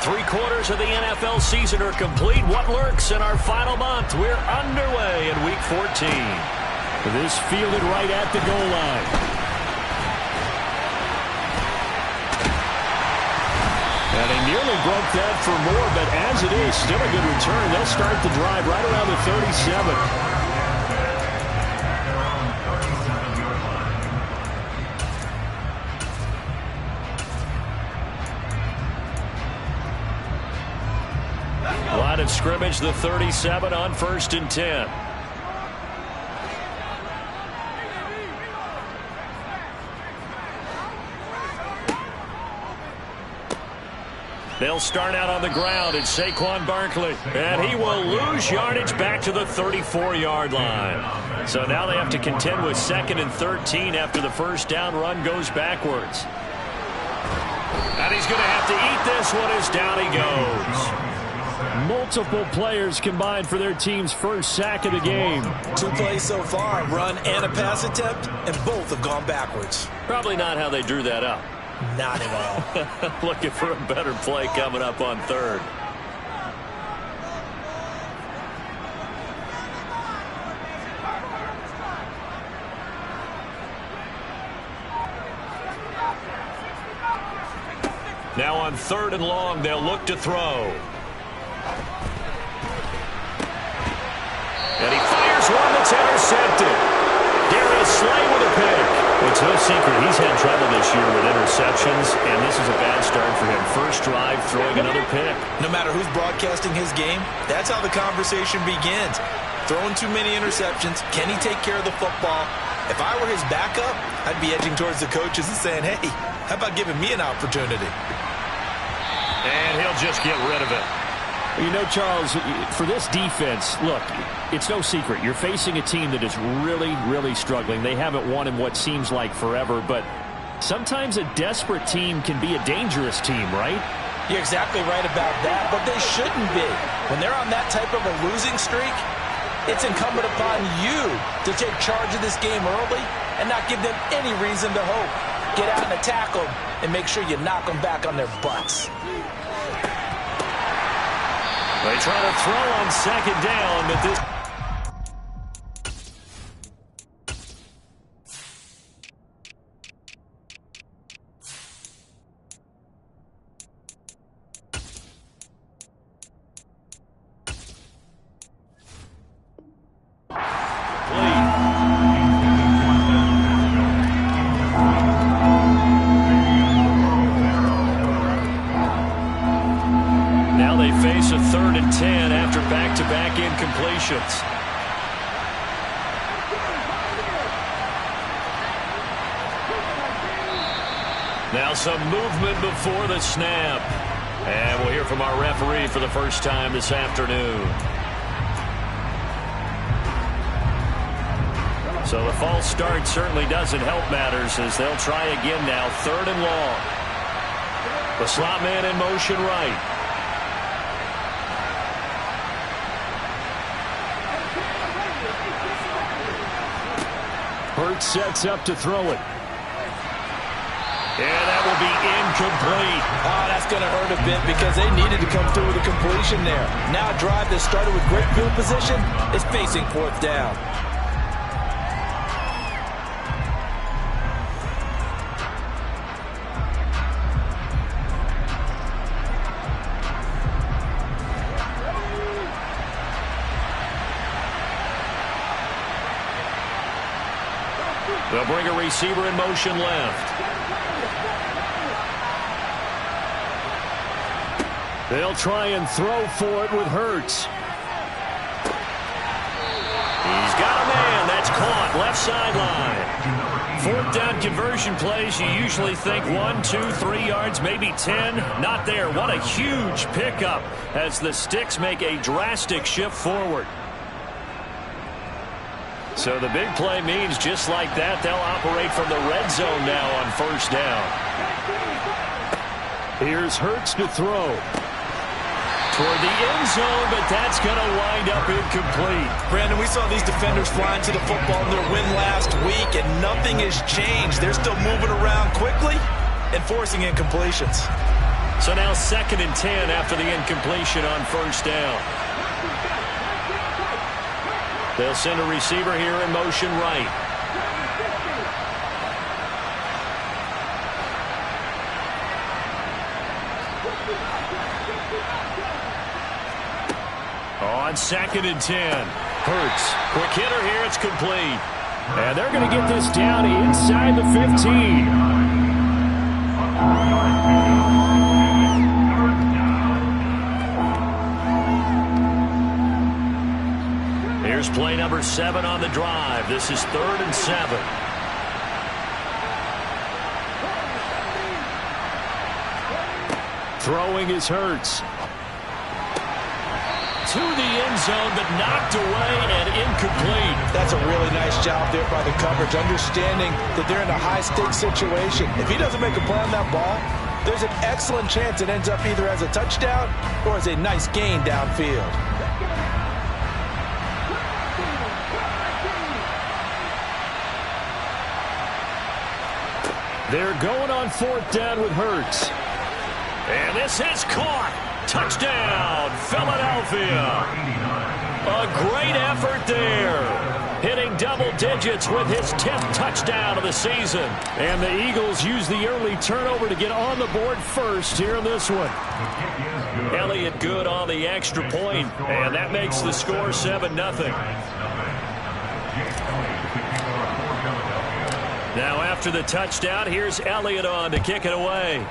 Three-quarters of the NFL season are complete. What lurks in our final month? We're underway in Week 14. This fielded right at the goal line. And he nearly broke that for more, but as it is, still a good return. They'll start the drive right around the 37. Line of scrimmage, the 37 on 1st and 10. They'll start out on the ground. It's Saquon Barkley. And he will lose yardage back to the 34-yard line. So now they have to contend with 2nd and 13 after the first down run goes backwards. And he's going to have to eat this one as down he goes. Multiple players combined for their team's first sack of the game. 2 plays so far, a run and a pass attempt, and both have gone backwards. Probably not how they drew that up. Not at all. Looking for a better play coming up on 3rd. Now on 3rd and long, they'll look to throw. And he fires one that's intercepted. Darius Slay with a pick. It's no secret he's had trouble this year with interceptions, and this is a bad start for him. First drive, throwing another pick. No matter who's broadcasting his game, that's how the conversation begins. Throwing too many interceptions. Can he take care of the football? If I were his backup, I'd be edging towards the coaches and saying, hey, how about giving me an opportunity? And he'll just get rid of it. You know, Charles, for this defense, look, it's no secret. You're facing a team that is really, really struggling. They haven't won in what seems like forever, but sometimes a desperate team can be a dangerous team, right? You're exactly right about that, but they shouldn't be. When they're on that type of a losing streak, it's incumbent upon you to take charge of this game early and not give them any reason to hope. Get out and attack them and make sure you knock them back on their butts. They try to throw on 2nd down, but this... Now they face a 3rd and 10 after back-to-back incompletions. Now some movement before the snap. And we'll hear from our referee for the first time this afternoon. So the false start certainly doesn't help matters as they'll try again now. 3rd and long. The slot man in motion right. Hurts sets up to throw it. And that will be incomplete. Oh, that's going to hurt a bit because they needed to come through with a completion there. Now a drive that started with great field position is facing 4th down. They'll bring a receiver in motion left. They'll try and throw for it with Hurts. He's got a man. That's caught. Left sideline. 4th down conversion plays. You usually think 1, 2, 3 yards, maybe 10. Not there. What a huge pickup as the Sticks make a drastic shift forward. So the big play means just like that, they'll operate from the red zone now on 1st down. Here's Hurts to throw. Toward the end zone, but that's going to wind up incomplete. Brandon, we saw these defenders flying to the football in their win last week, and nothing has changed. They're still moving around quickly and forcing incompletions. So now 2nd and 10 after the incompletion on first down. They'll send a receiver here in motion right. On 2nd and 10. Hurts. Quick hitter here. It's complete. And they're going to get this down inside the 15. Here's play number 7 on the drive. This is 3rd and 7. Throwing is Hurts. To the end zone, but knocked away and incomplete. That's a really nice job there by the coverage, understanding that they're in a high-stakes situation. If he doesn't make a play on that ball, there's an excellent chance it ends up either as a touchdown or as a nice gain downfield. They're going on 4th down with Hurts. And this is caught. Touchdown, Philadelphia. A great effort there. Hitting double digits with his 10th touchdown of the season. And the Eagles use the early turnover to get on the board first here in this one. Elliott good on the extra point, and that makes the score 7-0. Now after the touchdown, here's Elliott on to kick it away.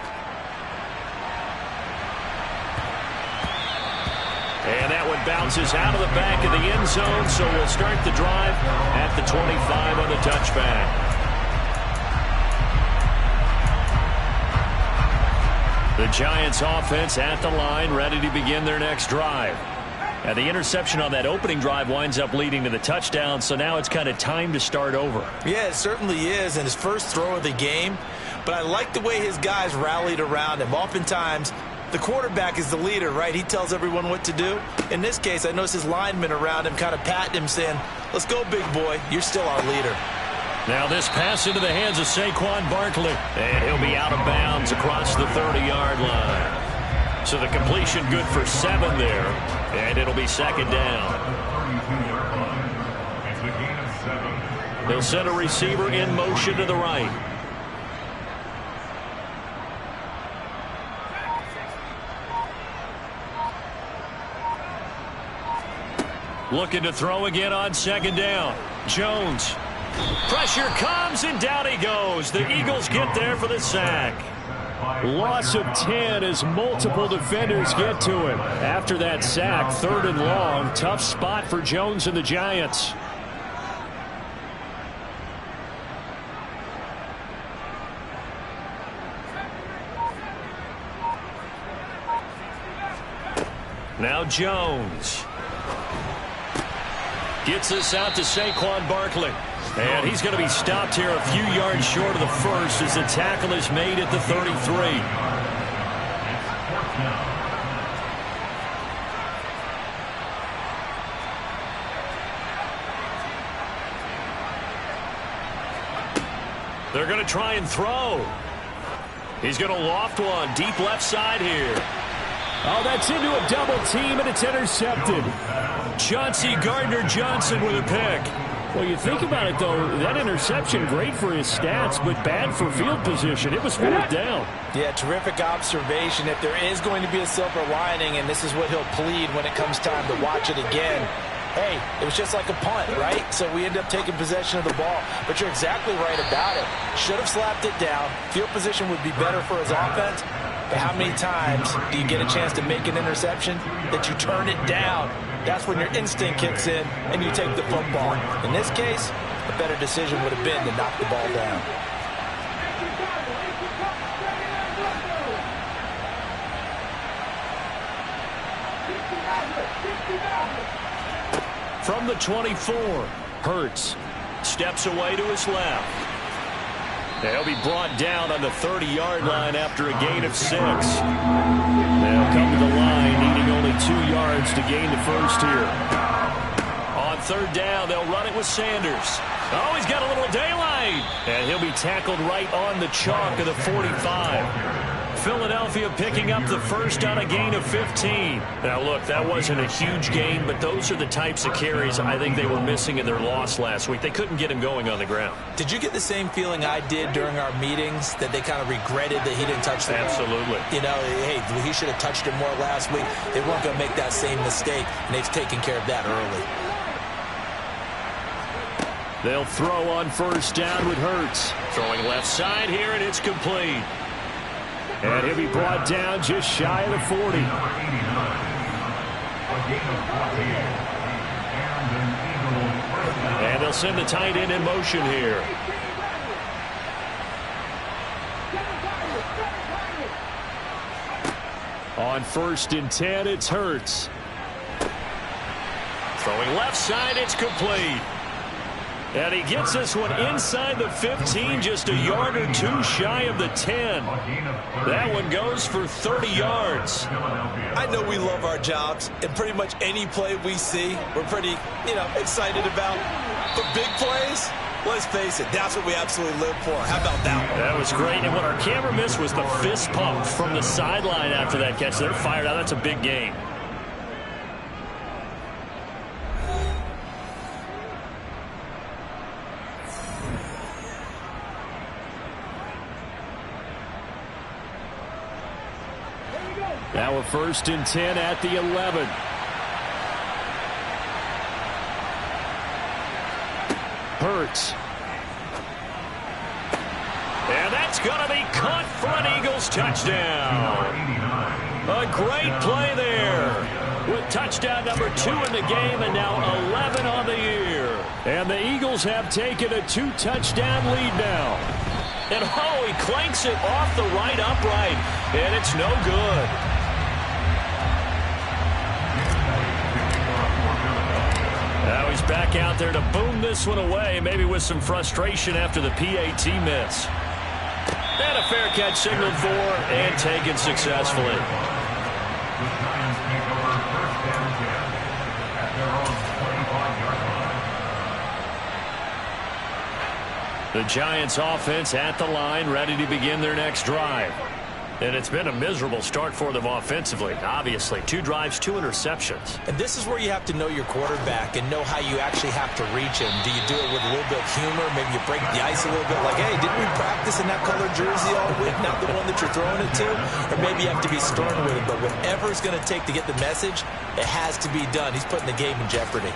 And that one bounces out of the back of the end zone, so we'll start the drive at the 25 on the touchback. The Giants offense at the line, ready to begin their next drive. And the interception on that opening drive winds up leading to the touchdown, so now it's kind of time to start over. Yeah, it certainly is, and his first throw of the game. But I like the way his guys rallied around him. Oftentimes, the quarterback is the leader, right? He tells everyone what to do. In this case, I noticed his linemen around him kind of patting him, saying, let's go, big boy. You're still our leader. Now this pass into the hands of Saquon Barkley. And he'll be out of bounds across the 30-yard line. So the completion good for 7 there. And it'll be 2nd down. They'll send a receiver in motion to the right. Looking to throw again on 2nd down. Jones. Pressure comes, and down he goes. The Eagles get there for the sack. Loss of 10 as multiple defenders get to him. After that sack, 3rd and long. Tough spot for Jones and the Giants. Now Jones. Gets this out to Saquon Barkley. And he's going to be stopped here a few yards short of the first as the tackle is made at the 33. They're going to try and throw. He's going to loft one deep left side here. Oh, that's into a double team, and it's intercepted. Chauncey Gardner-Johnson with a pick. Well, you think about it, though, that interception, great for his stats, but bad for field position. It was 4th down. Yeah, terrific observation. If there is going to be a silver lining, and this is what he'll plead when it comes time to watch it again, hey, it was just like a punt, right? So we end up taking possession of the ball. But you're exactly right about it. Should have slapped it down. Field position would be better for his offense. But how many times do you get a chance to make an interception that you turn it down? That's when your instinct kicks in and you take the football. In this case, a better decision would have been to knock the ball down. From the 24, Hurts steps away to his left. They'll be brought down on the 30-yard line after a gain of 6. They'll come to the line, needing only 2 yards to gain the first here. On 3rd down, they'll run it with Sanders. Oh, he's got a little daylight. And he'll be tackled right on the chalk of the 45. Philadelphia picking up the first on a gain of 15. Now, look, that wasn't a huge gain, but those are the types of carries I think they were missing in their loss last week. They couldn't get him going on the ground. Did you get the same feeling I did during our meetings, that they kind of regretted that he didn't touch the ball? Absolutely. You know, hey, he should have touched it more last week. They weren't going to make that same mistake, and they've taken care of that early. They'll throw on first down with Hurts. Throwing left side here, and it's complete. And he'll be brought down just shy of the 40. And they'll send the tight end in motion here. On first and 10, it's Hurts. Throwing left side, it's complete. And he gets this one inside the 15, just a yard or two shy of the 10. That one goes for 30 yards. I know we love our jobs, and pretty much any play we see, we're pretty, excited about. But big plays, let's face it, that's what we absolutely live for. How about that one? That was great, and what our camera missed was the fist pump from the sideline after that catch. They're fired out. That's a big gain. Now a first and 10 at the 11. Hurts. And that's going to be caught for an Eagles touchdown. A great play there. With touchdown number 2 in the game and now 11 on the year. And the Eagles have taken a 2-touchdown lead now. And he clanks it off the right upright. And it's no good. Now he's back out there to boom this one away, maybe with some frustration after the PAT miss. And a fair catch signaled for and taken successfully. The Giants offense at the line, ready to begin their next drive. And it's been a miserable start for them offensively, obviously. 2 drives, 2 interceptions. And this is where you have to know your quarterback and know how you actually have to reach him. Do you do it with a little bit of humor? Maybe you break the ice a little bit like, hey, didn't we practice in that colored jersey all week, not the one that you're throwing it to? Or maybe you have to be stern with it. But whatever it's going to take to get the message, it has to be done. He's putting the game in jeopardy.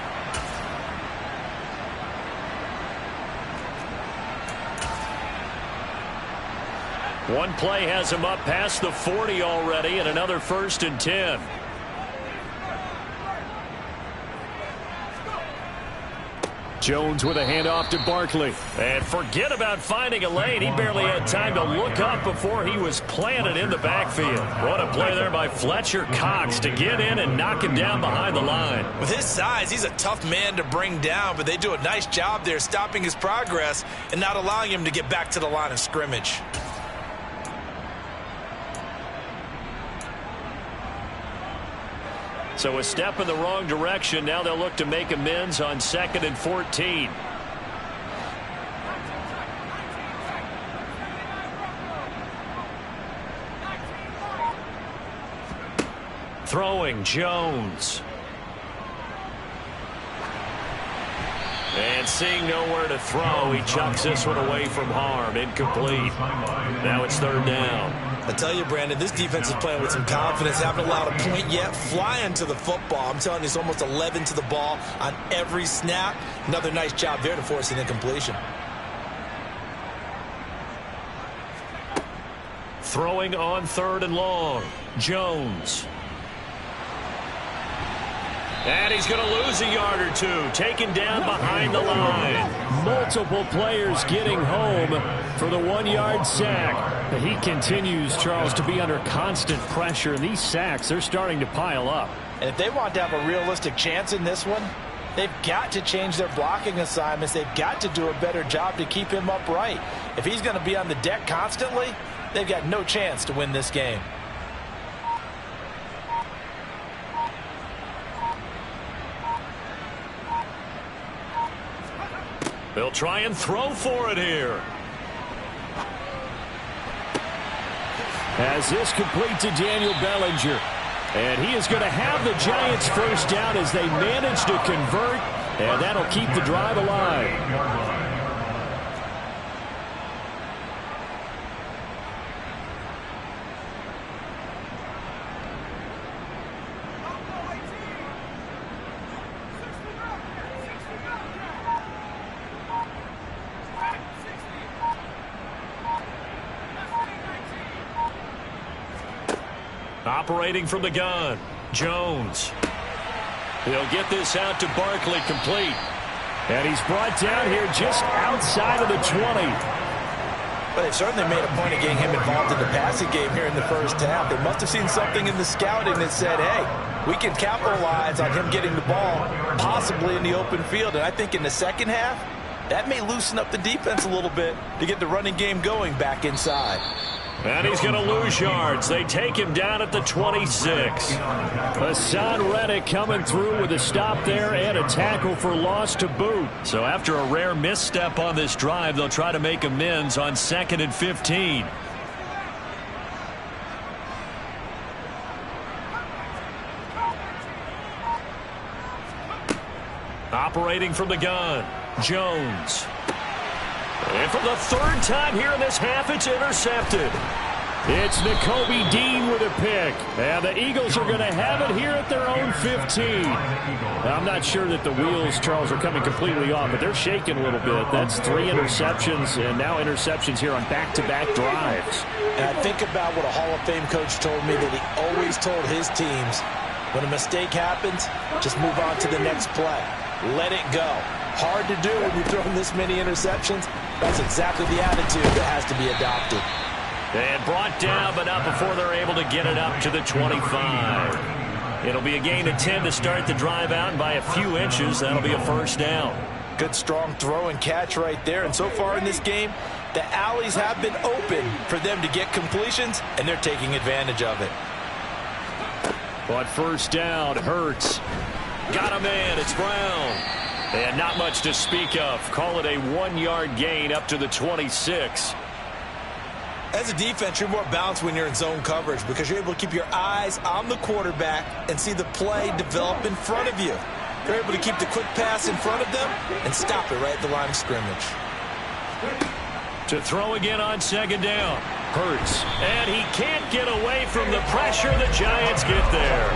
One play has him up past the 40 already, and another first and 10. Jones with a handoff to Barkley. And forget about finding a lane. He barely had time to look up before he was planted in the backfield. What a play there by Fletcher Cox to get in and knock him down behind the line. With his size, he's a tough man to bring down, but they do a nice job there stopping his progress and not allowing him to get back to the line of scrimmage. So a step in the wrong direction. Now they'll look to make amends on 2nd and 14. Throwing Jones. And seeing nowhere to throw, he chucks this one away from harm. Incomplete. Now it's 3rd down. I tell you, Brandon, this defense is playing with some confidence. Haven't allowed a point yet. Flying to the football. I'm telling you, it's almost 11 to the ball on every snap. Another nice job there to force an incompletion. Throwing on 3rd and long. Jones. And he's going to lose a yard or 2. Taken down behind the line. Multiple players getting home for the 1-yard sack. He continues, Charles, to be under constant pressure. These sacks, they're starting to pile up. And if they want to have a realistic chance in this one, they've got to change their blocking assignments. They've got to do a better job to keep him upright. If he's going to be on the deck constantly, they've got no chance to win this game. They'll try and throw for it here. as this complete to Daniel Bellinger. And he is going to have the Giants first down as they manage to convert, and that'll keep the drive alive. Operating from the gun, Jones. He'll get this out to Barkley, complete. And he's brought down here just outside of the 20. But they've certainly made a point of getting him involved in the passing game here in the first half. They must have seen something in the scouting that said, hey, we can capitalize on him getting the ball, possibly in the open field. And I think in the second half, that may loosen up the defense a little bit to get the running game going back inside. And he's going to lose yards. They take him down at the 26. Hassan Reddick coming through with a stop there and a tackle for loss to boot. So after a rare misstep on this drive, they'll try to make amends on 2nd and 15. Operating from the gun, Jones. And for the third time here in this half, it's intercepted. It's Nakobe Dean with a pick. And the Eagles are going to have it here at their own 15. I'm not sure that the wheels, Charles, are coming completely off, but they're shaking a little bit. That's 3 interceptions, and now interceptions here on back-to-back drives. And I think about what a Hall of Fame coach told me that he always told his teams, when a mistake happens, just move on to the next play. Let it go. Hard to do when you're throwing this many interceptions. That's exactly the attitude that has to be adopted. And brought down, but not before they're able to get it up to the 25. It'll be a gain of 10 to start the drive out, and by a few inches, that'll be a first down. Good, strong throw and catch right there. And so far in this game, the alleys have been open for them to get completions, and they're taking advantage of it. But first down, Hurts. Got a man, it's Brown. And not much to speak of. Call it a 1-yard gain up to the 26. As a defense, you're more balanced when you're in zone coverage because you're able to keep your eyes on the quarterback and see the play develop in front of you. You're able to keep the quick pass in front of them and stop it right at the line of scrimmage. To throw again on 2nd down. Hurts. And he can't get away from the pressure. The Giants get there.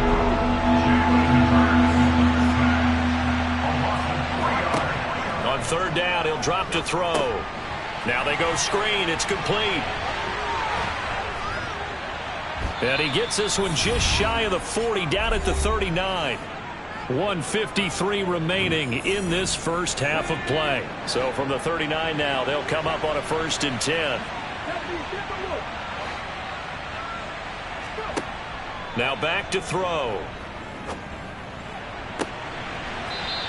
On 3rd down, he'll drop to throw. Now they go screen. It's complete. And he gets this one just shy of the 40, down at the 39. 1:53 remaining in this first half of play. So from the 39 now, they'll come up on a 1st and 10. Now back to throw.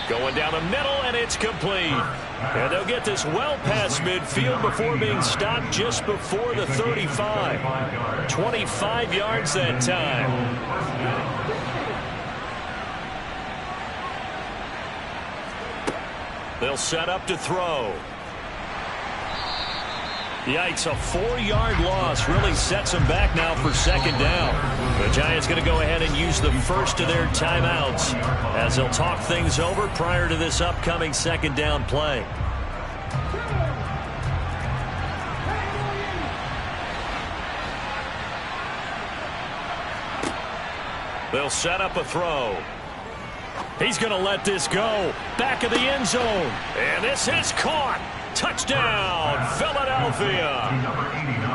Going down the middle, and it's complete. And they'll get this well past midfield before being stopped just before the 35. 25 yards that time. They'll set up to throw. Yikes, a 4-yard loss really sets them back now for 2nd down. The Giants going to go ahead and use the first of their timeouts as they'll talk things over prior to this upcoming 2nd down play. They'll set up a throw. He's going to let this go. Back of the end zone. And this is caught. Touchdown, Philadelphia.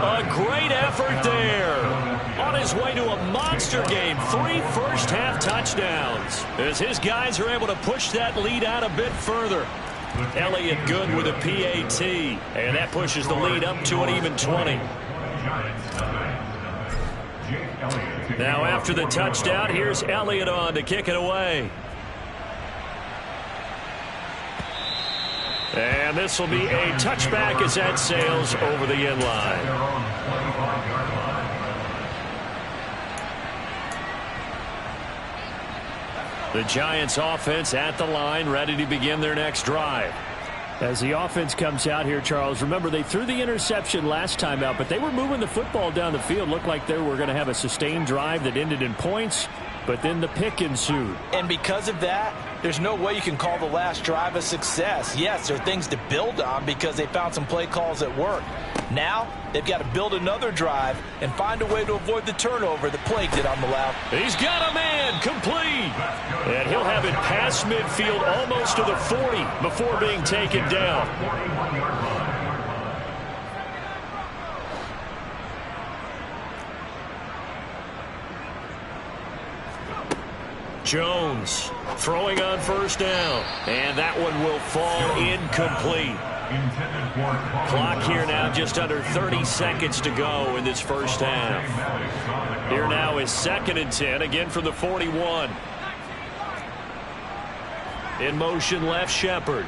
A great effort there. On his way to a monster game. 3 first-half touchdowns. As his guys are able to push that lead out a bit further. Elliott Good with a PAT. And that pushes the lead up to an even 20. Now after the touchdown, here's Elliott on to kick it away. And this will be a touchback as that sails over the end line. The Giants offense at the line, ready to begin their next drive. As the offense comes out here, Charles, remember they threw the interception last time out, but they were moving the football down the field. Looked like they were going to have a sustained drive that ended in points, but then the pick ensued. And because of that, there's no way you can call the last drive a success. Yes, there are things to build on because they found some play calls that work. Now, they've got to build another drive and find a way to avoid the turnover that plagued it on the left. He's got a man complete. And he'll have it past midfield almost to the 40 before being taken down. Jones throwing on first down. And that one will fall incomplete. Clock here now just under 30 seconds to go in this first half. Here now is 2nd and 10, again from the 41. In motion left, Shepard.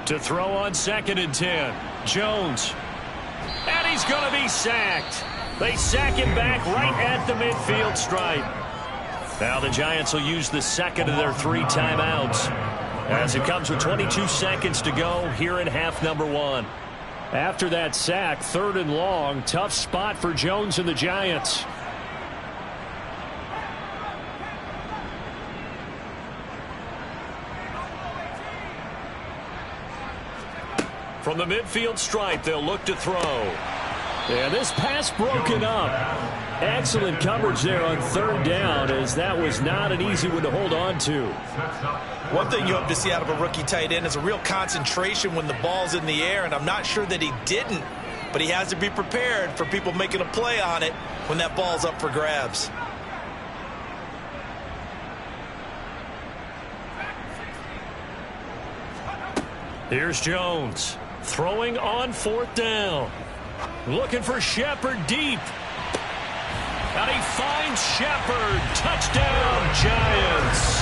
To throw on 2nd and 10. Jones. And he's going to be sacked. They sack him back right at the midfield stripe. Now the Giants will use the second of their 3 timeouts, as it comes with 22 seconds to go here in half number 1. After that sack, 3rd and long, tough spot for Jones and the Giants. From the midfield stripe, they'll look to throw. And this pass broken up. Excellent coverage there on 3rd down, as that was not an easy one to hold on to. One thing you hope to see out of a rookie tight end is a real concentration when the ball's in the air, and I'm not sure that he didn't, but he has to be prepared for people making a play on it when that ball's up for grabs. Here's Jones throwing on 4th down. Looking for Shepard deep. And he finds Shepard. Touchdown, Giants.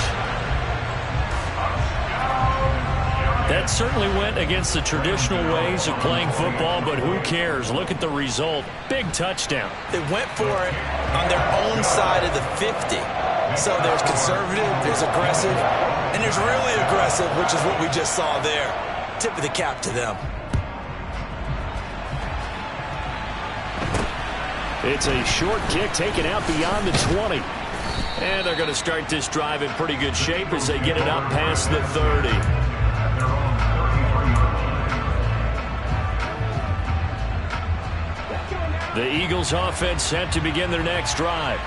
That certainly went against the traditional ways of playing football, but who cares? Look at the result. Big touchdown. They went for it on their own side of the 50. So there's conservative, there's aggressive, and there's really aggressive, which is what we just saw there. Tip of the cap to them. It's a short kick taken out beyond the 20. And they're going to start this drive in pretty good shape as they get it up past the 30. The Eagles offense set to begin their next drive.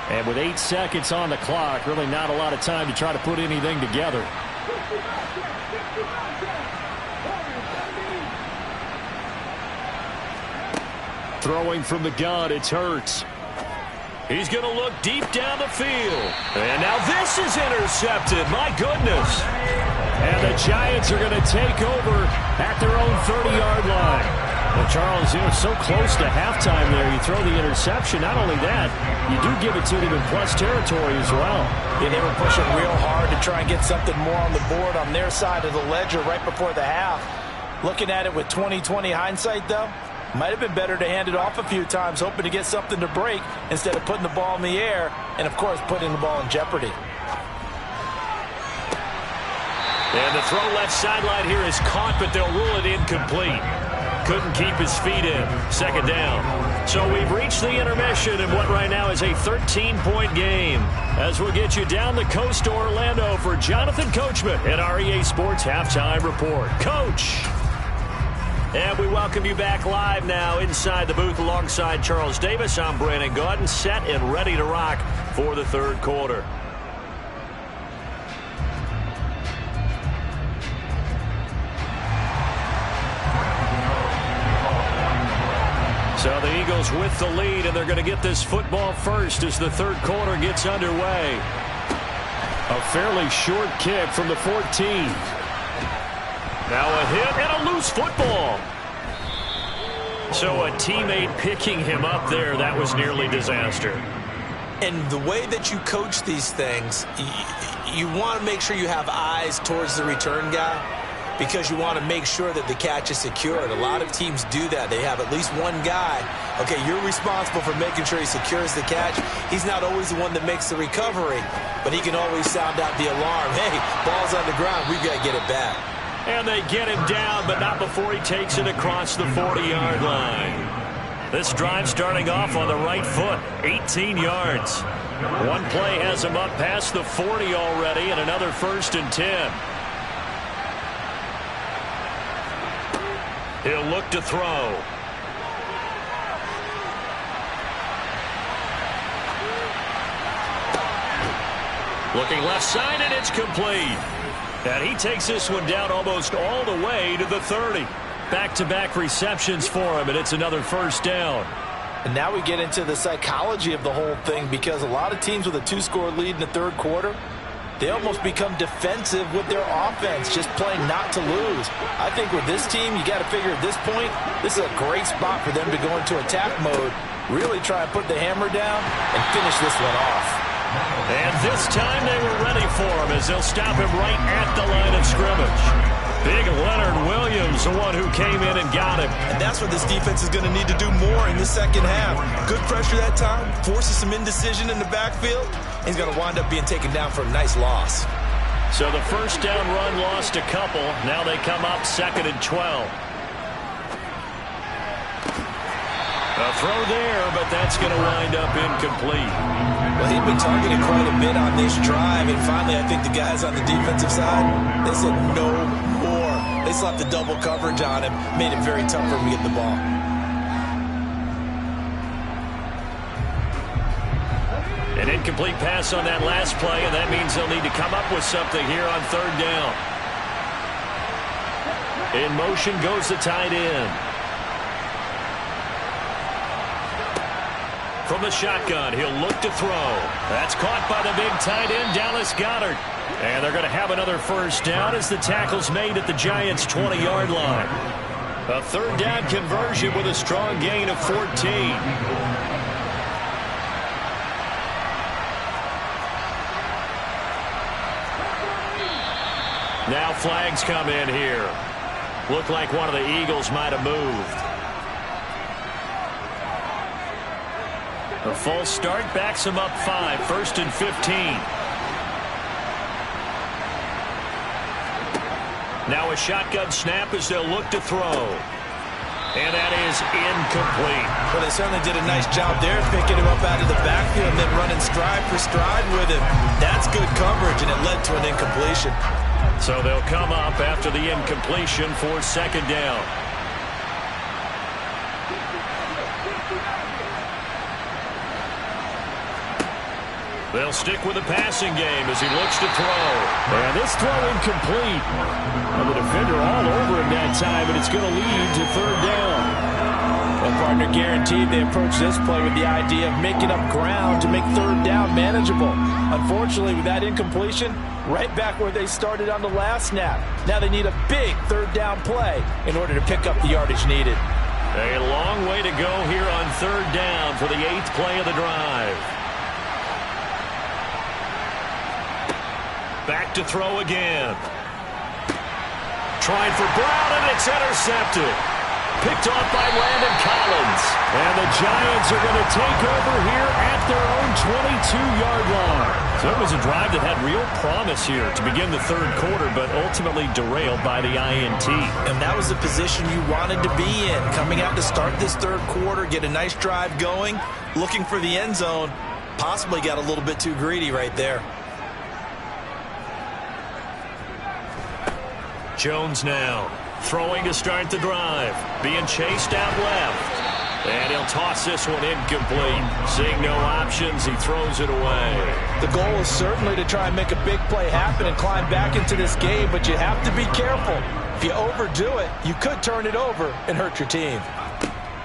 And with 8 seconds on the clock, really not a lot of time to try to put anything together. Throwing from the gun, it's Hurts. He's going to look deep down the field. And now this is intercepted. My goodness. And the Giants are going to take over at their own 30-yard line. Well, Charles, so close to halftime there. You throw the interception. Not only that, you do give it to them in plus territory as well. Yeah, they were pushing real hard to try and get something more on the board on their side of the ledger right before the half. Looking at it with 20/20 hindsight, though, might have been better to hand it off a few times, hoping to get something to break instead of putting the ball in the air and, of course, putting the ball in jeopardy. And the throw left sideline here is caught, but they'll rule it incomplete. Couldn't keep his feet in. 2nd down. So we've reached the intermission in what right now is a 13-point game. As we'll get you down the coast to Orlando for Jonathan Coachman at our EA Sports Halftime Report. Coach! And we welcome you back live now inside the booth alongside Charles Davis. I'm Brandon Gaudin, set and ready to rock for the 3rd quarter. So the Eagles with the lead, and they're going to get this football first as the 3rd quarter gets underway. A fairly short kick from the 14. Now a hit and a loose football. So a teammate picking him up there, that was nearly disaster. And the way that you coach these things, you want to make sure you have eyes towards the return guy. because you want to make sure that the catch is secured. A lot of teams do that. They have at least one guy. Okay, you're responsible for making sure he secures the catch. He's not always the one that makes the recovery, but he can always sound out the alarm. Hey, ball's on the ground. We've got to get it back. And they get him down, but not before he takes it across the 40-yard line. This drive starting off on the right foot, 18 yards. One play has him up past the 40 already, and another 1st and 10. He'll look to throw. Looking left side, and it's complete. And he takes this one down almost all the way to the 30. Back-to-back receptions for him, and it's another 1st down. And now we get into the psychology of the whole thing, because a lot of teams with a 2-score lead in the 3rd quarter, they almost become defensive with their offense, just playing not to lose. I think with this team, you got to figure at this point, this is a great spot for them to go into attack mode, really try and put the hammer down and finish this one off. And this time they were ready for him as they'll stop him right at the line of scrimmage. Big Leonard Williams, the one who came in and got him. And that's what this defense is going to need to do more in the 2nd half. Good pressure that time, forces some indecision in the backfield. He's going to wind up being taken down for a nice loss. So the 1st down run lost a couple. Now they come up 2nd and 12. A throw there, but that's going to wind up incomplete. Well, he'd been targeted quite a bit on this drive, and finally I think the guys on the defensive side, they said no more. They slapped the double coverage on him, made it very tough for him to get the ball. An incomplete pass on that last play, and that means they'll need to come up with something here on 3rd down. In motion goes the tight end. From the shotgun, he'll look to throw. That's caught by the big tight end, Dallas Goedert. And they're going to have another 1st down as the tackle's made at the Giants' 20-yard line. A 3rd down conversion with a strong gain of 14. Now flags come in here. Looked like one of the Eagles might have moved. A false start backs him up 5, 1st and 15. Now a shotgun snap as they'll look to throw. And that is incomplete. Well, they certainly did a nice job there, picking him up out of the backfield and then running stride for stride with him. That's good coverage, and it led to an incompletion. So they'll come up after the incompletion for 2nd down. They'll stick with the passing game as he looks to throw. And this throw incomplete. And the defender all over him that time, and it's going to lead to 3rd down. Well, partner, guaranteed they approach this play with the idea of making up ground to make 3rd down manageable. Unfortunately, with that incompletion, right back where they started on the last snap. Now they need a big 3rd down play in order to pick up the yardage needed. A long way to go here on 3rd down for the 8th play of the drive. Back to throw again. Trying for Brown, and it's intercepted. Picked off by Landon Collins. And the Giants are going to take over here at their own 22-yard line. So it was a drive that had real promise here to begin the 3rd quarter, but ultimately derailed by the INT. And that was the position you wanted to be in. Coming out to start this 3rd quarter, get a nice drive going, looking for the end zone. Possibly got a little bit too greedy right there. Jones now throwing to start the drive. Being chased out left. And he'll toss this one incomplete. Seeing no options, he throws it away. The goal is certainly to try and make a big play happen and climb back into this game, but you have to be careful. If you overdo it, you could turn it over and hurt your team.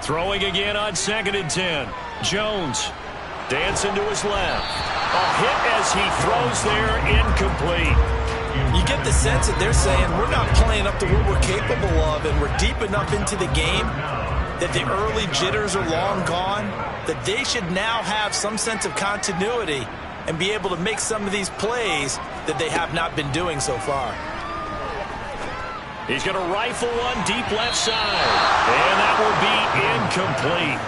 Throwing again on 2nd and 10. Jones dancing to his left. A hit as he throws there, incomplete. You get the sense that they're saying we're not playing up to what we're capable of, and we're deep enough into the game that the early jitters are long gone, that they should now have some sense of continuity and be able to make some of these plays that they have not been doing so far. He's going to rifle one deep left side. And that will be incomplete.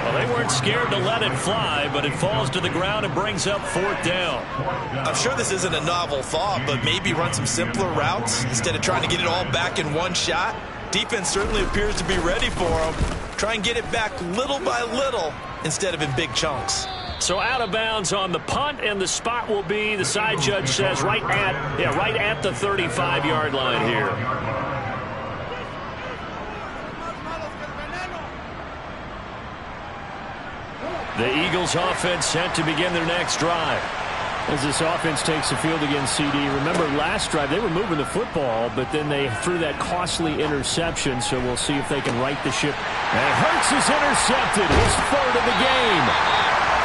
Well, they weren't scared to let it fly, but it falls to the ground and brings up 4th down. I'm sure this isn't a novel thought, but maybe run some simpler routes instead of trying to get it all back in one shot. Defense certainly appears to be ready for him. Try and get it back little by little instead of in big chunks. So out of bounds on the punt, and the spot will be, the side judge says, right at the 35-yard line here. The Eagles offense set to begin their next drive. As this offense takes the field against CD, remember last drive they were moving the football, but then they threw that costly interception, so we'll see if they can right the ship. And Hurts is intercepted, his 3rd of the game.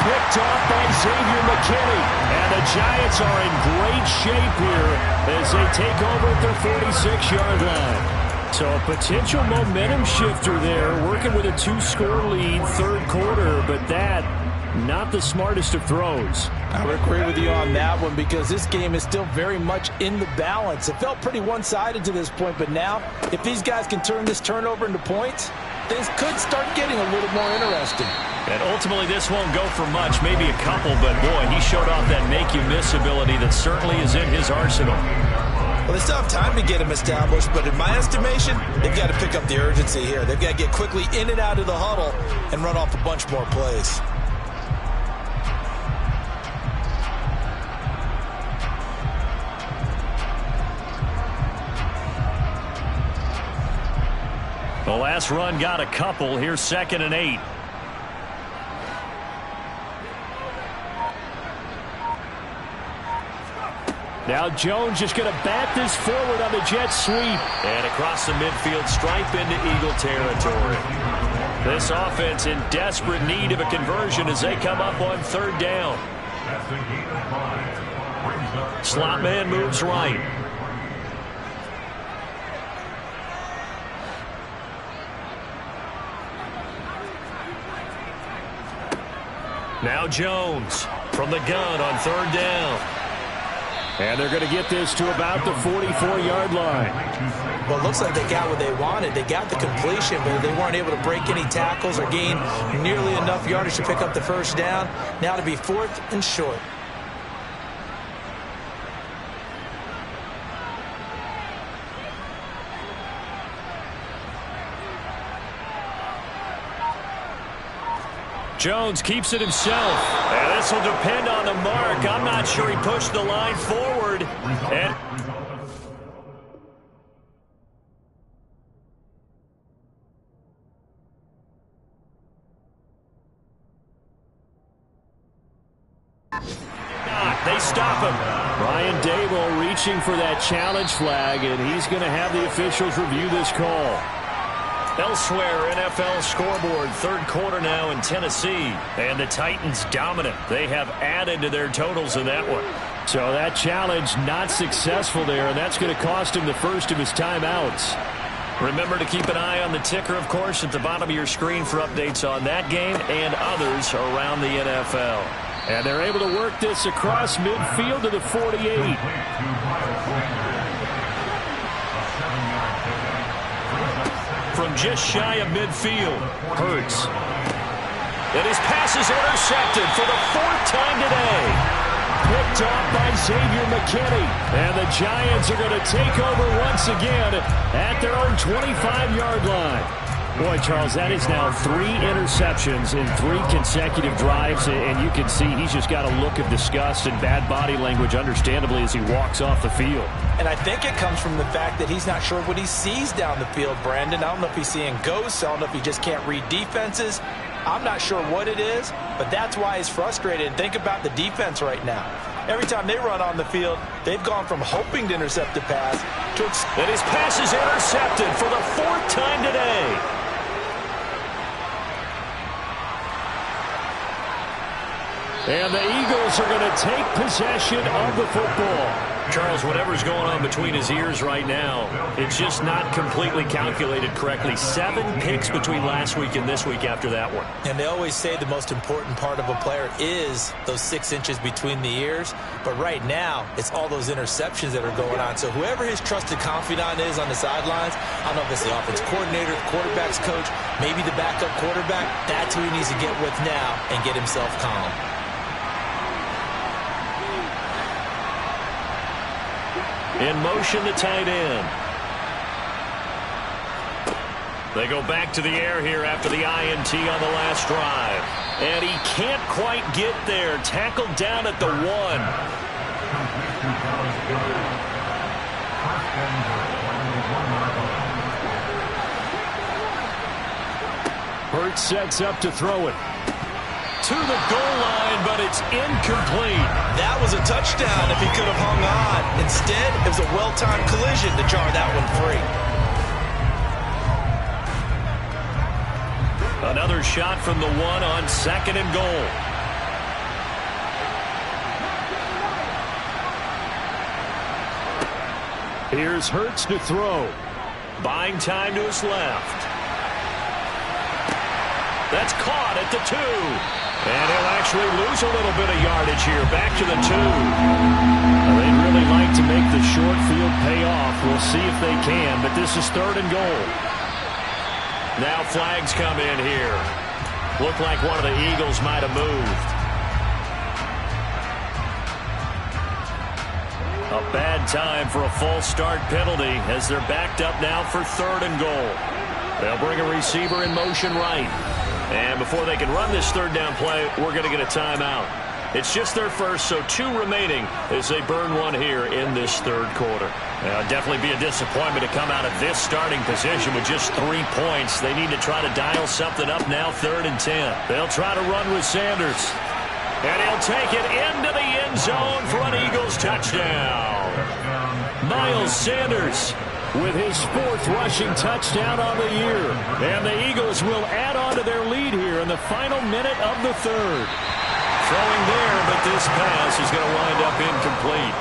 Picked off by Xavier McKinney. And the Giants are in great shape here as they take over at their 46-yard line. So a potential momentum shifter there, working with a 2-score lead, 3rd quarter, but that, not the smartest of throws. I would agree with you on that one because this game is still very much in the balance. It felt pretty one-sided to this point, but now, if these guys can turn this turnover into points, things could start getting a little more interesting. And ultimately, this won't go for much, maybe a couple, but boy, he showed off that make-you-miss ability that certainly is in his arsenal. Well, they still have time to get him established, but in my estimation, they've got to pick up the urgency here. They've got to get quickly in and out of the huddle and run off a bunch more plays. The last run got a couple. Here's 2nd and 8. Now Jones just going to bat this forward on the jet sweep. And across the midfield stripe into Eagle territory. This offense in desperate need of a conversion as they come up on 3rd down. Slot man moves right. Now Jones from the gun on 3rd down. And they're going to get this to about the 44-yard line. Well, it looks like they got what they wanted. They got the completion, but they weren't able to break any tackles or gain nearly enough yardage to pick up the 1st down. Now to be 4th and short. Jones keeps it himself. And this will depend on the mark. I'm not sure he pushed the line forward. And they stop him. Brian Dable reaching for that challenge flag, and he's going to have the officials review this call. Elsewhere, NFL scoreboard, 3rd quarter now in Tennessee. And the Titans dominant. They have added to their totals in that one. So that challenge not successful there, and that's going to cost him the 1st of his timeouts. Remember to keep an eye on the ticker, of course, at the bottom of your screen for updates on that game and others around the NFL. And they're able to work this across midfield to the 48. From just shy of midfield, Hurts. And his pass is intercepted for the 4th time today. Picked off by Xavier McKinney. And the Giants are going to take over once again at their own 25-yard line. Boy, Charles, that is now 3 interceptions in 3 consecutive drives, and you can see he's just got a look of disgust and bad body language, understandably, as he walks off the field. And I think it comes from the fact that he's not sure what he sees down the field, Brandon. I don't know if he's seeing ghosts. I don't know if he just can't read defenses. I'm not sure what it is, but that's why he's frustrated. And think about the defense right now. Every time they run on the field, they've gone from hoping to intercept the pass to... And his pass is intercepted for the 4th time today. And the Eagles are going to take possession of the football. Charles, whatever's going on between his ears right now, it's just not completely calculated correctly. 7 picks between last week and this week after that one. And they always say the most important part of a player is those 6 inches between the ears. But right now, it's all those interceptions that are going on. So whoever his trusted confidant is on the sidelines, I don't know if it's the offense coordinator, the quarterback's coach, maybe the backup quarterback, that's who he needs to get with now and get himself calm. In motion, the tight end. They go back to the air here after the INT on the last drive. And he can't quite get there. Tackled down at the 1. Hurts sets up to throw it. To the goal line, but it's incomplete. That was a touchdown if he could have hung on. Instead, it was a well-timed collision to jar that one free. Another shot from the 1 on 2nd and goal. Here's Hurts to throw. Buying time to his left. That's caught at the 2. And he'll actually lose a little bit of yardage here. Back to the 2. They'd really like to make the short field pay off. We'll see if they can, but this is 3rd and goal. Now flags come in here. Looked like one of the Eagles might have moved. A bad time for a false start penalty as they're backed up now for 3rd and goal. They'll bring a receiver in motion right. And before they can run this 3rd down play, we're going to get a timeout. It's just their first, so 2 remaining as they burn one here in this 3rd quarter. Definitely be a disappointment to come out of this starting position with just 3 points. They need to try to dial something up now, 3rd and 10. They'll try to run with Sanders. And he'll take it into the end zone for an Eagles touchdown. Miles Sanders with his 4th rushing touchdown on the year. And the Eagles will add on to their lead here in the final minute of the 3rd. Throwing there, but this pass is going to wind up incomplete.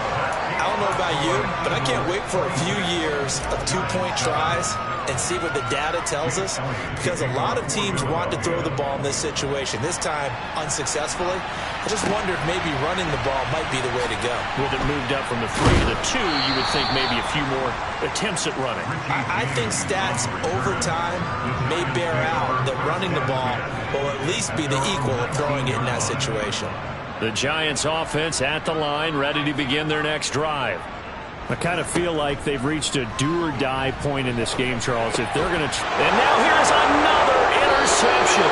I don't know about you, but I can't wait for a few years of 2-point tries and see what the data tells us, because a lot of teams want to throw the ball in this situation. This time, unsuccessfully. I just wonder if maybe running the ball might be the way to go. With it moved up from the 3 to the 2, you would think maybe a few more attempts at running. I think stats over time may bear out that running the ball will at least be the equal of throwing it in that situation. The Giants offense at the line, ready to begin their next drive. I kind of feel like they've reached a do-or-die point in this game, Charles. If they're going to... And now here's another interception.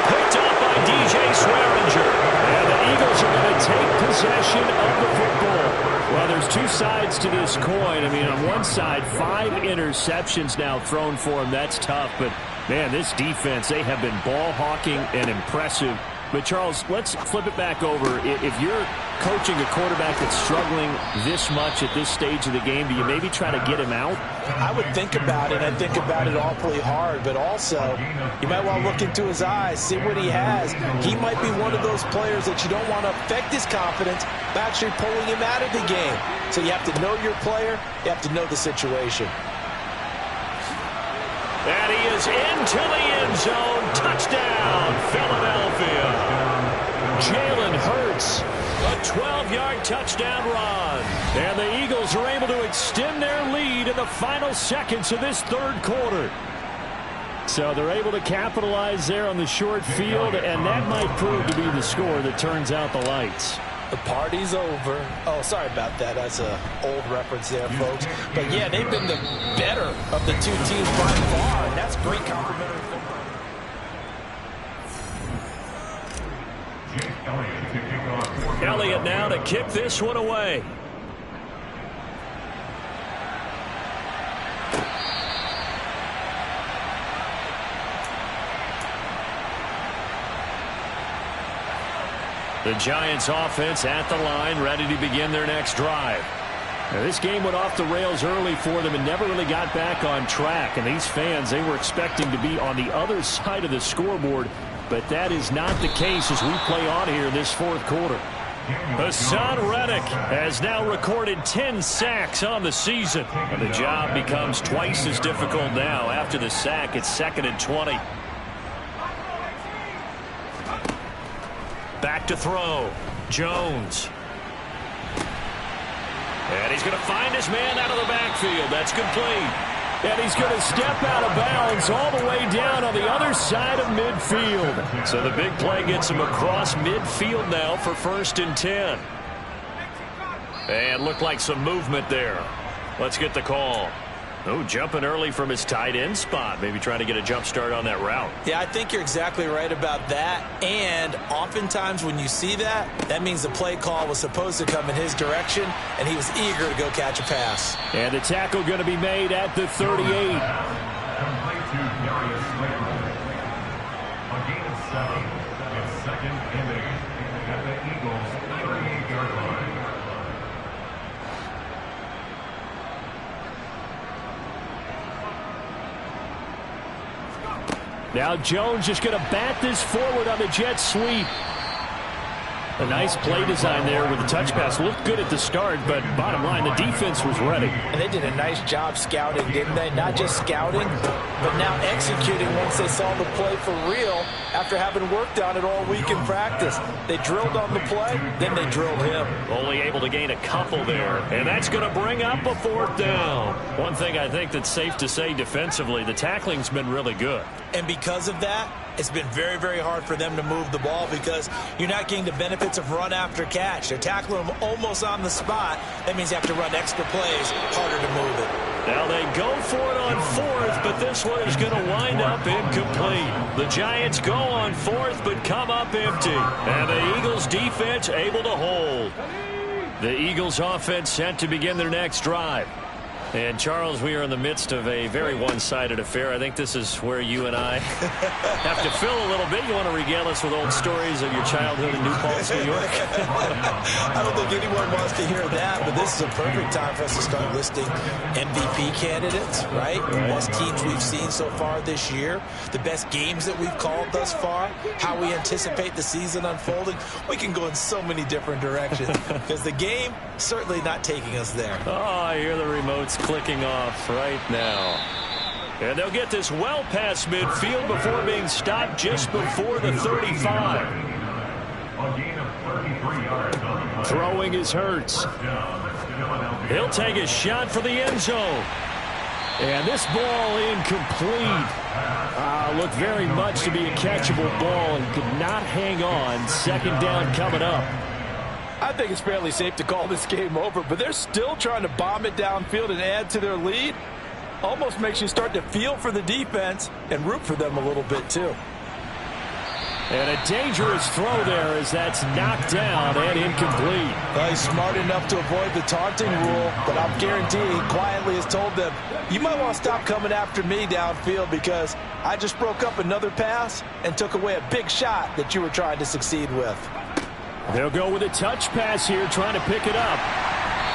Picked up by DJ Swearinger. And the Eagles are going to take possession of the football. Well, there's 2 sides to this coin. I mean, on one side, 5 interceptions now thrown for them. That's tough. But, man, this defense, they have been ball hawking and impressive. But, Charles, let's flip it back over. If you're coaching a quarterback that's struggling this much at this stage of the game, do you maybe try to get him out? I would think about it. I think about it awfully hard. But also, you might want to look into his eyes, see what he has. He might be one of those players that you don't want to affect his confidence by actually pulling him out of the game. So you have to know your player. You have to know the situation. And he is into the end zone. Touchdown, Philadelphia. Jalen Hurts, a 12-yard touchdown run. And the Eagles are able to extend their lead in the final seconds of this 3rd quarter. So they're able to capitalize there on the short field, and that might prove to be the score that turns out the lights. The party's over. Oh, sorry about that. That's an old reference there, folks. But, yeah, they've been the better of the 2 teams by far, and that's great complimentary football. Elliott now to kick this one away. The Giants offense at the line, ready to begin their next drive. Now, this game went off the rails early for them and never really got back on track. And these fans, they were expecting to be on the other side of the scoreboard, but that is not the case as we play on here in this 4th quarter. Hassan Reddick has now recorded 10 sacks on the season. And the job becomes twice as difficult now. After the sack, it's 2nd and 20. Back to throw. Jones. And he's going to find his man out of the backfield. That's complete. And he's going to step out of bounds all the way down on the other side of midfield. So the big play gets him across midfield now for 1st and 10. And looked like some movement there. Let's get the call. Oh, jumping early from his tight end spot. Maybe trying to get a jump start on that route. Yeah, I think you're exactly right about that. And oftentimes when you see that, that means the play call was supposed to come in his direction, and he was eager to go catch a pass. And the tackle going to be made at the 38. Complete to Darius Slater. A gain of 7. It's 2nd and 8 at the Eagles' 38-yard line. Now Jones just going to bat this forward on the jet sweep. A nice play design there with the touch pass. Looked good at the start, but bottom line, the defense was ready. And they did a nice job scouting, didn't they? Not just scouting, but now executing once they saw the play for real after having worked on it all week in practice. They drilled on the play, then they drilled him. Only able to gain a couple there, and that's going to bring up a 4th down. One thing I think that's safe to say defensively, the tackling's been really good. And because of that, it's been very, very hard for them to move the ball because you're not getting the benefits of run after catch. They're tackling them almost on the spot. That means you have to run extra plays, harder to move it. Now they go for it on 4th, but this one is going to wind up incomplete. The Giants go on 4th, but come up empty. And the Eagles defense able to hold. The Eagles offense set to begin their next drive. And, Charles, we are in the midst of a very one-sided affair. I think this is where you and I have to fill a little bit. You want to regale us with old stories of your childhood in New Paltz, New York? I don't think anyone wants to hear that, but this is a perfect time for us to start listing MVP candidates, right? The best teams we've seen so far this year, the best games that we've called thus far, how we anticipate the season unfolding. We can go in so many different directions because the game certainly not taking us there. Oh, I hear the remotes clicking off right now. And they'll get this well past midfield before being stopped just before the 35. A gain of 33 yards. Throwing is Hurts. He'll take a shot for the end zone. And this ball incomplete. Looked very much to be a catchable ball and could not hang on. 2nd down coming up. I think it's fairly safe to call this game over, but they're still trying to bomb it downfield and add to their lead. Almost makes you start to feel for the defense and root for them a little bit too. And a dangerous throw there as that's knocked down and incomplete. Well, he's smart enough to avoid the taunting rule, but I'm guaranteeing he quietly has told them, you might want to stop coming after me downfield because I just broke up another pass and took away a big shot that you were trying to succeed with. They'll go with a touch pass here, trying to pick it up.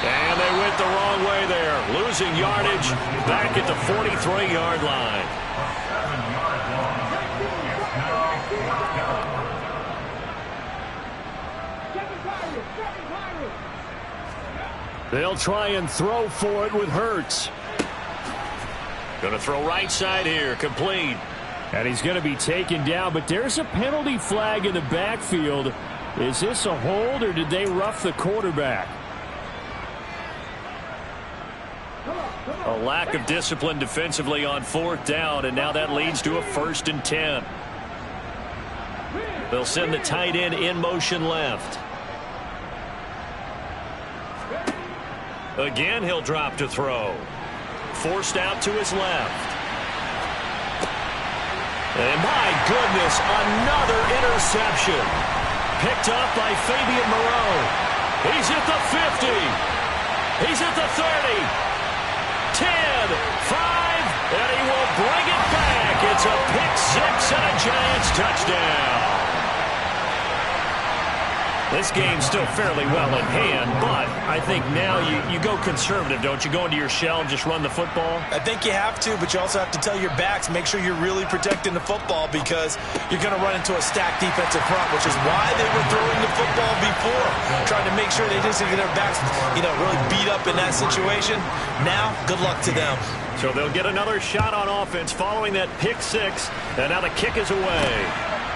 And they went the wrong way there. Losing yardage back at the 43-yard line. They'll try and throw for it with Hurts. Going to throw right side here, complete. And he's going to be taken down, but there's a penalty flag in the backfield. Is this a hold, or did they rough the quarterback? A lack of discipline defensively on 4th down, and now that leads to a 1st and 10. They'll send the tight end in motion left. Again, he'll drop to throw. Forced out to his left. And my goodness, another interception. Picked up by Fabian Moreau. He's at the 50. He's at the 30. 10, 5, and he will bring it back. It's a pick six and a Giants touchdown. This game's still fairly well in hand, but I think now you go conservative, don't you? Go into your shell and just run the football? I think you have to, but you also have to tell your backs, make sure you're really protecting the football because you're going to run into a stacked defensive front, which is why they were throwing the football before, trying to make sure they didn't get their backs, really beat up in that situation. Now, good luck to them. So they'll get another shot on offense following that pick six, and now the kick is away.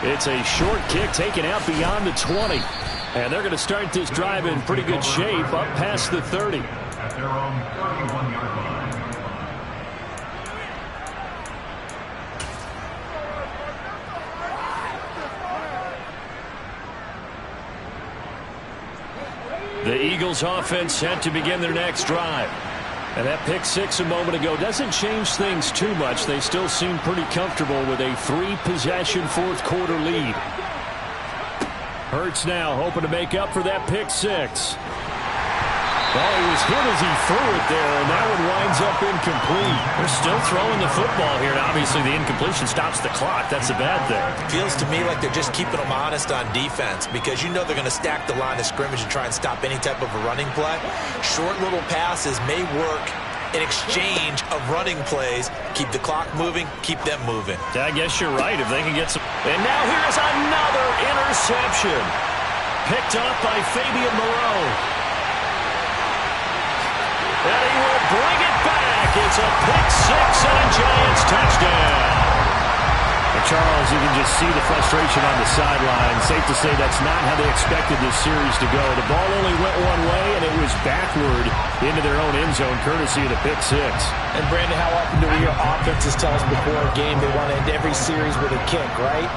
It's a short kick taken out beyond the 20. And they're going to start this drive in pretty good shape up past the 30. At their own 31-yard line. The Eagles offense set to begin their next drive. And that pick six a moment ago doesn't change things too much. They still seem pretty comfortable with a 3-possession fourth-quarter lead. Hurts now hoping to make up for that pick six. Well, he was hit as he threw it there, and that one winds up incomplete. They're still throwing the football here, and obviously the incompletion stops the clock. That's a bad thing. Feels to me like they're just keeping them honest on defense because they're going to stack the line of scrimmage and try and stop any type of a running play. Short little passes may work in exchange of running plays. Keep the clock moving, keep them moving. I guess you're right. If they can get some... And now here's another interception. Picked up by Fabian Moreau. And he will bring it back. It's a pick six and a Giants touchdown. And Charles, you can just see the frustration on the sideline. Safe to say that's not how they expected this series to go. The ball only went one way, and it was backward into their own end zone, courtesy of the pick six. And, Brandon, how often do we hear offenses tell us before a game they want to end every series with a kick, right?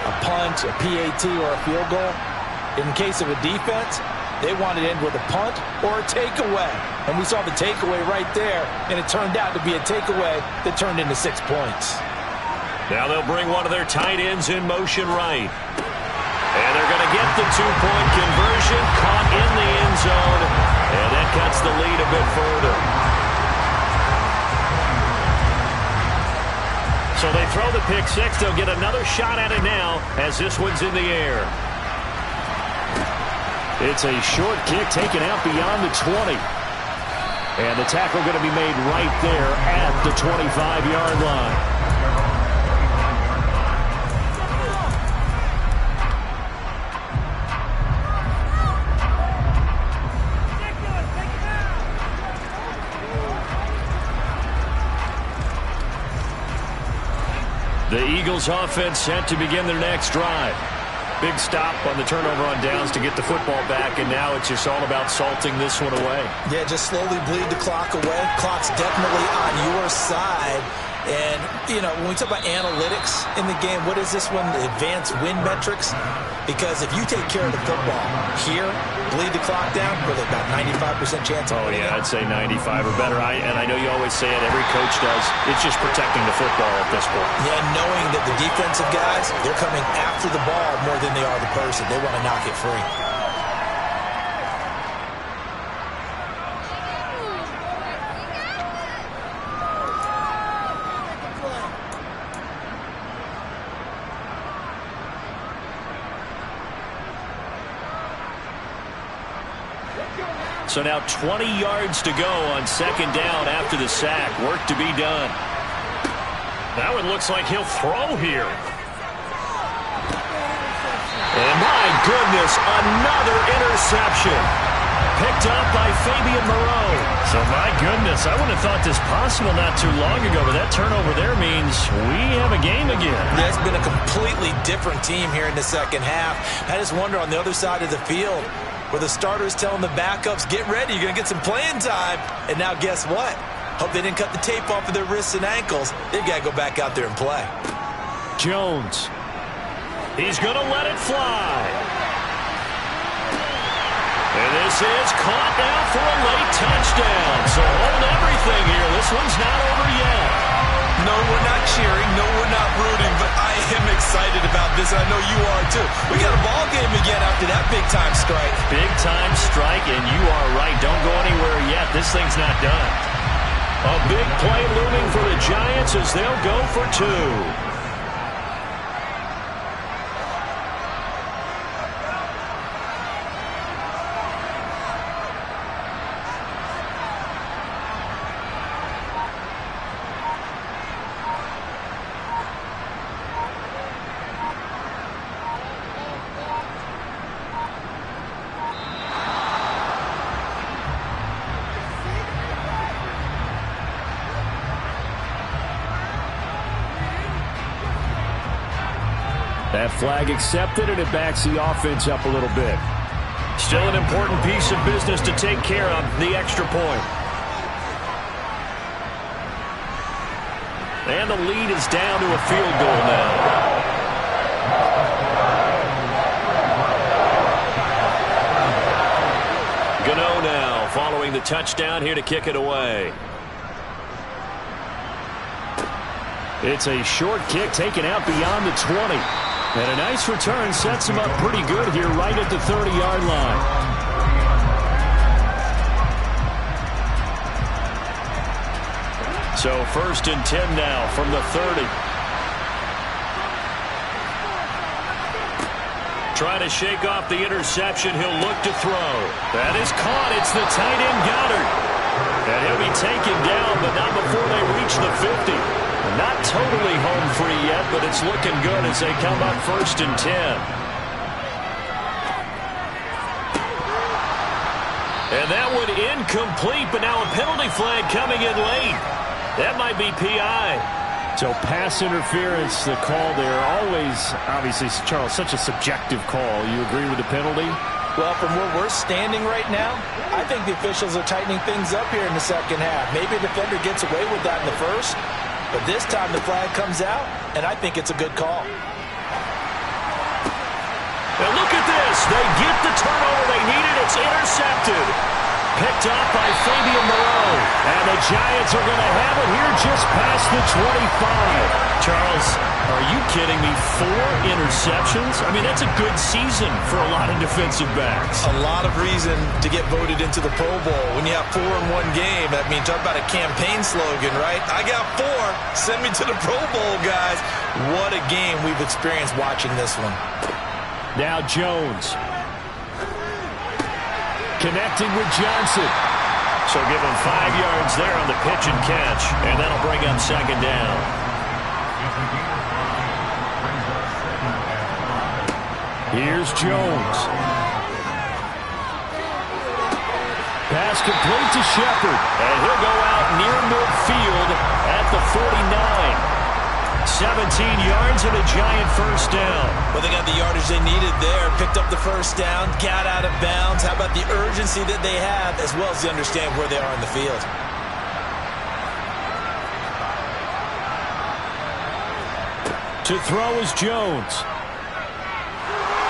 A punt, a PAT, or a field goal. In case of a defense, they want to end with a punt or a takeaway. And we saw the takeaway right there, and it turned out to be a takeaway that turned into 6 points. Now they'll bring one of their tight ends in motion right. And they're going to get the two-point conversion, caught in the end zone, and that cuts the lead a bit further. So they throw the pick six. They'll get another shot at it now as this one's in the air. It's a short kick taken out beyond the 20. And the tackle going to be made right there at the 25-yard line. The Eagles offense set to begin their next drive. Big stop on the turnover on downs to get the football back, and now it's just all about salting this one away. Yeah, just slowly bleed the clock away. Clock's definitely on your side. And, when we talk about analytics in the game, what is this one? The advanced win metrics? Because if you take care of the football here, bleed the clock down, with about 95% chance of winning. I'd say 95 or better. And I know you always say it, every coach does. It's just protecting the football at this point. Yeah, knowing that the defensive guys, they're coming after the ball more than they are the person. They want to knock it free. So now 20 yards to go on second down after the sack. Work to be done. That one looks like he'll throw here. And my goodness, another interception. Picked up by Fabian Moreau. So my goodness, I wouldn't have thought this possible not too long ago, but that turnover there means we have a game again. Yeah, it's been a completely different team here in the second half. I just wonder on the other side of the field, where the starters telling the backups, get ready, you're going to get some playing time. And now guess what? Hope they didn't cut the tape off of their wrists and ankles. They've got to go back out there and play. Jones. He's going to let it fly. And this is caught now for a late touchdown. So hold everything here. This one's not over yet. No, we're not cheering. No, we're not rooting. But I am excited about this. I know you are, too. We got a ball game again after that big-time strike. Big-time strike, and you are right. Don't go anywhere yet. This thing's not done. A big play looming for the Giants as they'll go for two. That flag accepted, and it backs the offense up a little bit. Still an important piece of business to take care of, the extra point. And the lead is down to a field goal now. Gano now following the touchdown here to kick it away. It's a short kick taken out beyond the 20. And a nice return sets him up pretty good here right at the 30-yard line. So 1st and 10 now from the 30. Trying to shake off the interception. He'll look to throw. That is caught. It's the tight end Goddard. And he'll be taken down, but not before they reach the 50. Not totally home free yet, but it's looking good as they come up 1st and 10. And that one incomplete, but now a penalty flag coming in late. That might be PI. So pass interference, the call there. Always, obviously, Charles, such a subjective call. You agree with the penalty? Well, from where we're standing right now, I think the officials are tightening things up here in the second half. Maybe a defender gets away with that in the first, but this time the flag comes out, and I think it's a good call. And look at this. They get the turnover they needed. It's intercepted. Picked up by Fabian Moreau. And the Giants are going to have it here just past the 25. Charles, are you kidding me? 4 interceptions? I mean, that's a good season for a lot of defensive backs. A lot of reason to get voted into the Pro Bowl. When you have 4 in one game, I mean, talk about a campaign slogan, right? I got 4. Send me to the Pro Bowl, guys. What a game we've experienced watching this one. Now Jones. Connecting with Johnson. So give him 5 yards there on the pitch and catch, and that'll bring up 2nd down. Here's Jones. Pass complete to Shepard. And he'll go out near midfield at the 49. 17 yards and a Giant 1st down. Well, they got the yardage they needed there. Picked up the 1st down, got out of bounds. How about the urgency that they have, as well as they understand where they are in the field? To throw is Jones.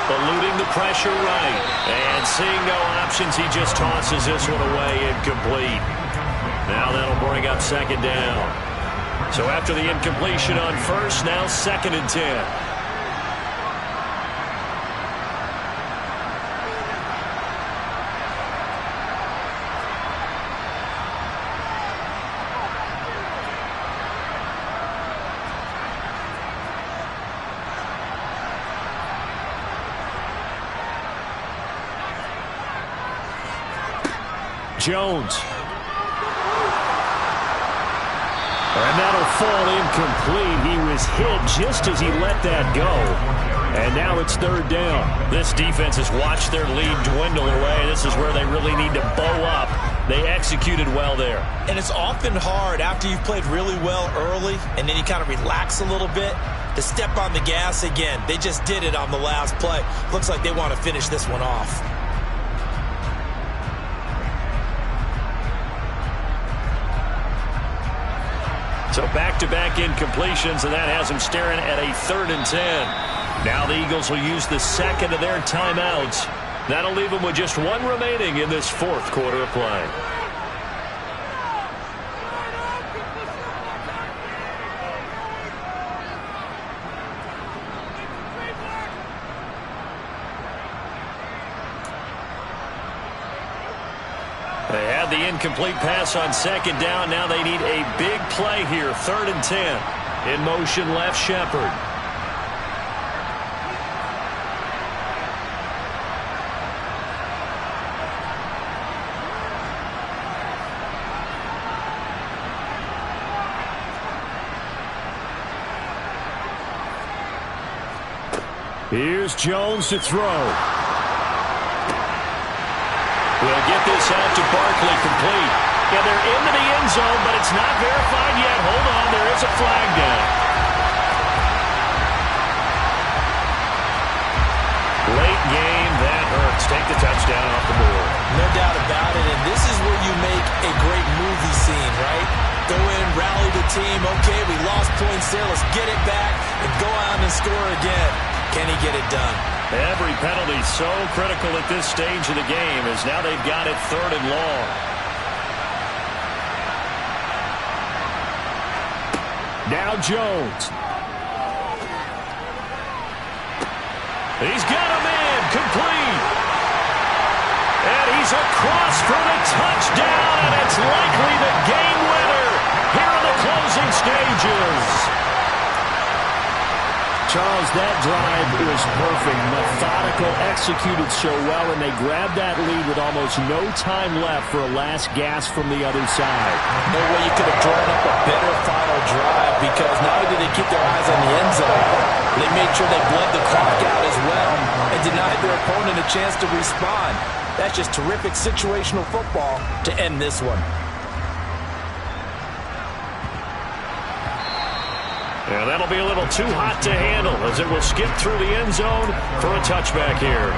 Eluding the pressure right. And seeing no options, he just tosses this one away incomplete. Now that'll bring up 2nd down. So after the incompletion on 1st, now 2nd and 10. Jones. And that'll fall incomplete. He was hit just as he let that go. And now it's 3rd down. This defense has watched their lead dwindle away. This is where they really need to bow up. They executed well there. And it's often hard after you've played really well early and then you kind of relax a little bit to step on the gas again. They just did it on the last play. Looks like they want to finish this one off. So back-to-back incompletions, and that has them staring at a 3rd and 10. Now the Eagles will use the 2nd of their timeouts. That'll leave them with just 1 remaining in this 4th quarter of play. They had the incomplete pass on 2nd down. Now they need a big play here. 3rd and 10. In motion left, Shepard. Here's Jones to throw. We'll get this out to Barkley complete. Yeah, they're into the end zone, but it's not verified yet. Hold on, there is a flag down. touchdown off the board. No doubt about it, and this is where you make a great movie scene, right? Go in, rally the team. Okay, we lost points there. Let's get it back and go on and score again. Can he get it done? Every penalty so critical at this stage of the game as now they've got it 3rd and long. Now Jones. He's got a man complete. And he's across for the touchdown, and it's likely the game winner here in the closing stages. Charles, that drive was perfect. Methodical, executed so well, and they grabbed that lead with almost no time left for a last gasp from the other side. No way you could have drawn up a better final drive, because not only did they keep their eyes on the end zone, they made sure they bled the clock out as well and denied their opponent a chance to respond. That's just terrific situational football to end this one. Yeah, that'll be a little too hot to handle as it will skip through the end zone for a touchback here.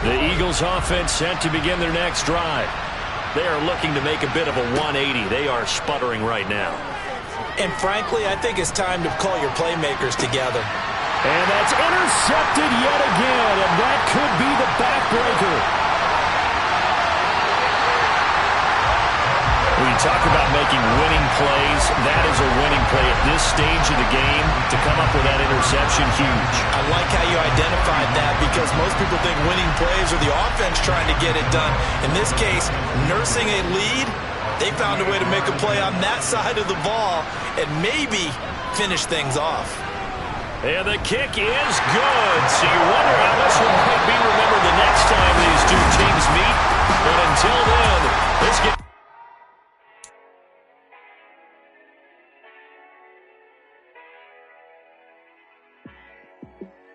The Eagles offense set to begin their next drive. They are looking to make a bit of a 180. They are sputtering right now. And frankly, I think it's time to call your playmakers together. And that's intercepted yet again, and that could be the backbreaker. When you talk about making winning plays, that is a winning play at this stage of the game. To come up with that interception, huge. I like how you identified that, because most people think winning plays are the offense trying to get it done. In this case, nursing a lead, they found a way to make a play on that side of the ball and maybe finish things off. And the kick is good. So you wonder how this one